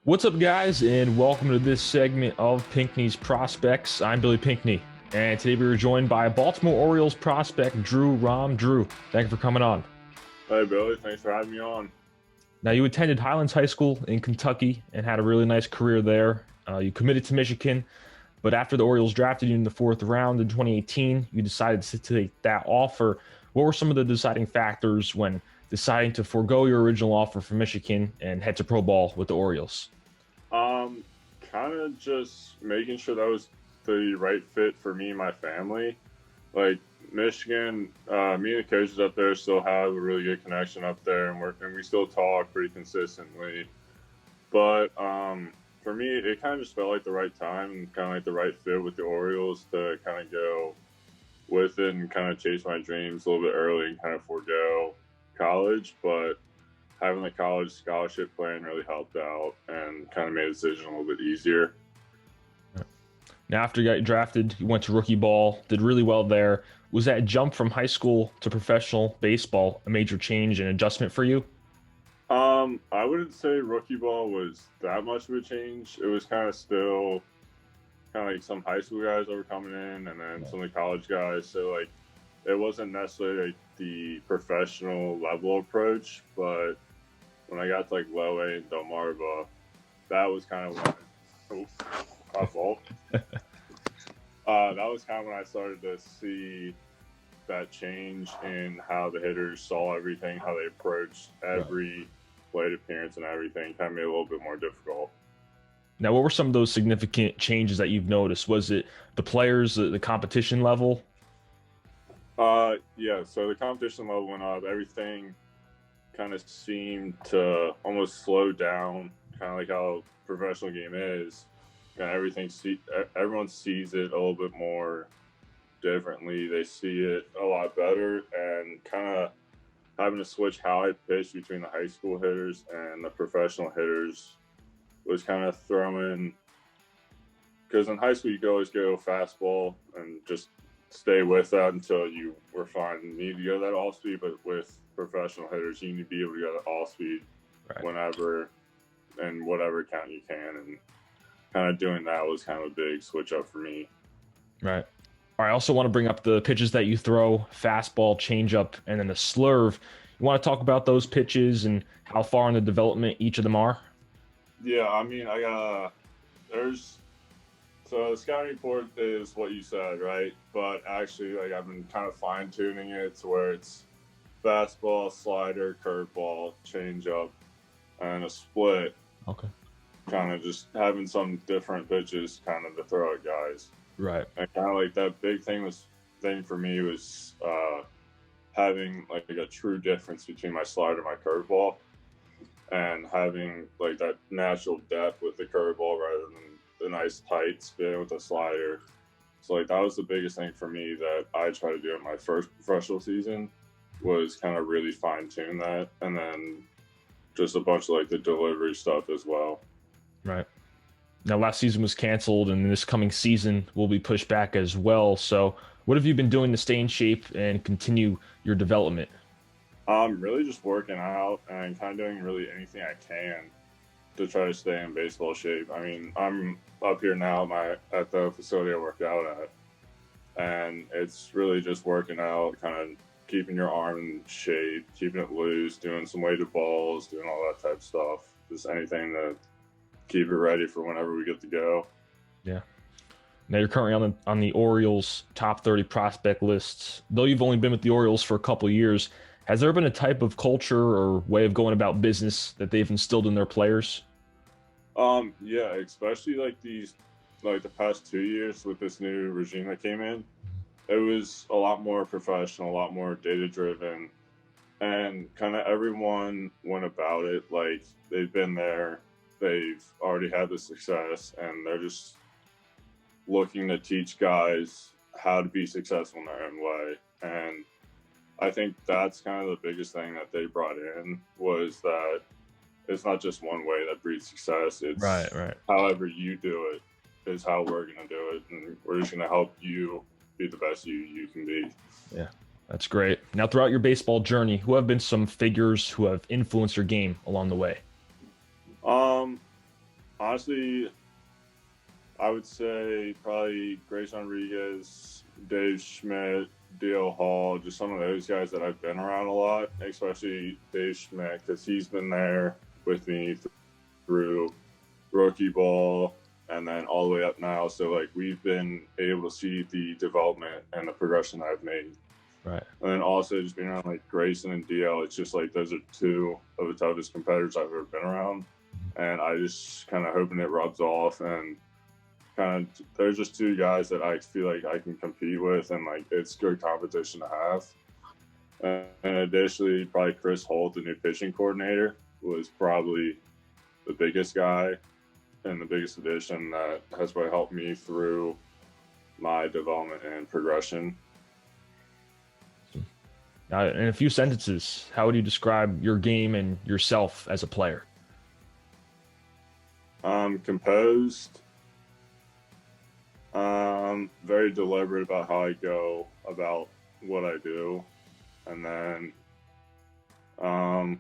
What's up, guys, and welcome to this segment of Pinckney's Prospects. I'm Billy Pinckney, and today we are joined by Baltimore Orioles prospect Drew Rom. Drew, thank you for coming on. Hey Billy, thanks for having me on. Now, you attended Highlands High School in Kentucky and had a really nice career there. You committed to Michigan, but after the Orioles drafted you in the fourth round in 2018, you decided to take that offer. What were some of the deciding factors when deciding to forego your original offer from Michigan and head to pro ball with the Orioles? Um, Kind of just making sure that was the right fit for me and my family. Like Michigan, me and the coaches up there still have a really good connection up there, and we still talk pretty consistently. But for me, it kind of just felt like the right time and kind of like the right fit with the Orioles to kind of go with it and kind of chase my dreams a little bit early and kind of forego college. But having the college scholarship plan really helped out and kind of made the decision a little bit easier. Now, after you got drafted, you went to rookie ball, did really well there. Was that jump from high school to professional baseball a major change and adjustment for you? I wouldn't say rookie ball was that much of a change. It was kind of still kind of like some high school guys that were coming in and then some of the college guys. So like it wasn't necessarily like the professional level approach, but when I got to like low A and Delmarva, that was kind of when my fault. That was kind of when I started to see that change in how the hitters saw everything, how they approached every plate appearance and everything. Kind of made it a little bit more difficult. Now, what were some of those significant changes that you've noticed? Was it the players, the competition level? Yeah. So the competition level went up. Everything kind of seemed to almost slow down, kind of like how professional game is. And everyone sees it a little bit more differently. They see it a lot better, and kind of having to switch how I pitch between the high school hitters and the professional hitters was kind of throwing. Because in high school, you could always go fastball and just stay with that until you were fine. You need to go that off speed, but with professional hitters, you need to be able to go that off speed whenever and whatever count you can. And kind of doing that was kind of a big switch up for me. Right. All right, I also want to bring up the pitches that you throw, fastball, changeup, and then the slurve. You want to talk about those pitches and how far in the development each of them are? Yeah, I mean, I got there's so the scouting report is what you said, right? But actually, like I've been kind of fine tuning it to where it's fastball, slider, curveball, changeup, and a split. Okay. Kind of just having some different pitches, kind of to throw at guys. Right. And kind of like that big thing for me was having like a true difference between my slider and my curveball, and having like that natural depth with the curveball rather than the nice tight spin with the slider. So like that was the biggest thing for me that I tried to do in my first professional season was kind of really fine tune that, and then just a bunch of like the delivery stuff as well. Right. Now, last season was canceled, and this coming season will be pushed back as well. So, what have you been doing to stay in shape and continue your development? I'm really just working out and kind of doing really anything I can to try to stay in baseball shape. I mean, I'm up here now at the facility I work out at, and it's really just working out, kind of keeping your arm in shape, keeping it loose, doing some weighted balls, doing all that type of stuff. Just anything to keep it ready for whenever we get to go. Yeah. Now you're currently on the Orioles top 30 prospect lists. Though you've only been with the Orioles for a couple of years, has there been a type of culture or way of going about business that they've instilled in their players? Yeah, especially like the past 2 years with this new regime that came in. It was a lot more professional, a lot more data driven, and kind of everyone went about it like they've been there, they've already had the success, and they're just looking to teach guys how to be successful in their own way. And I think that's kind of the biggest thing that they brought in was that it's not just one way that breeds success. It's Right. however you do it is how we're going to do it, and we're just going to help you be the best you can be. Yeah, that's great. Now, throughout your baseball journey, who have been some figures who have influenced your game along the way? Um, honestly, I would say probably Grace Rodriguez, Dave Schmidt, Dale Hall, just some of those guys that I've been around a lot, especially Dave Schmidt, because he's been there with me through rookie ball and then all the way up now. So, like, we've been able to see the development and the progression I've made. Right. And then also just being around, like, Grayson and DL, it's just, like, those are two of the toughest competitors I've ever been around. And I just kind of hoping it rubs off, and kind of they're just two guys that I feel like I can compete with, and like it's good competition to have. And additionally, probably Chris Holt, the new pitching coordinator, was probably the biggest guy and the biggest addition that has really helped me through my development and progression. In a few sentences, how would you describe your game and yourself as a player? Composed, very deliberate about how I go about what I do, and then kind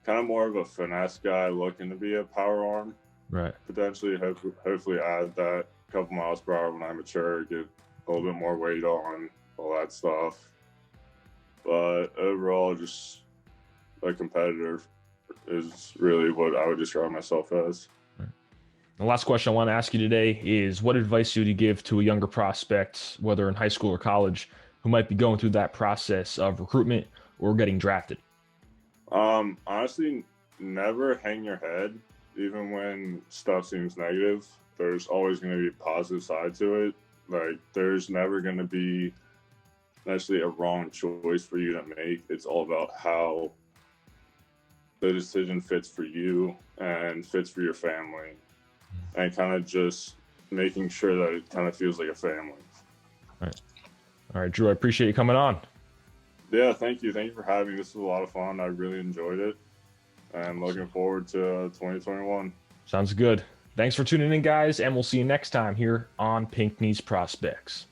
of more of a finesse guy looking to be a power arm. Right. Potentially, hopefully add that couple miles per hour when I mature, get a little bit more weight on, all that stuff. But overall, just a competitor is really what I would describe myself as. The last question I want to ask you today is, what advice would you give to a younger prospect, whether in high school or college, who might be going through that process of recruitment or getting drafted? Honestly, never hang your head, even when stuff seems negative. There's always going to be a positive side to it. Like, there's never going to be necessarily a wrong choice for you to make. It's all about how the decision fits for you and fits for your family, and kind of just making sure that it kind of feels like a family. All right, Drew, I appreciate you coming on. Yeah, thank you. Thank you for having me. This was a lot of fun. I really enjoyed it, and looking forward to 2021. Sounds good. Thanks for tuning in, guys, and we'll see you next time here on Pinckney's Prospects.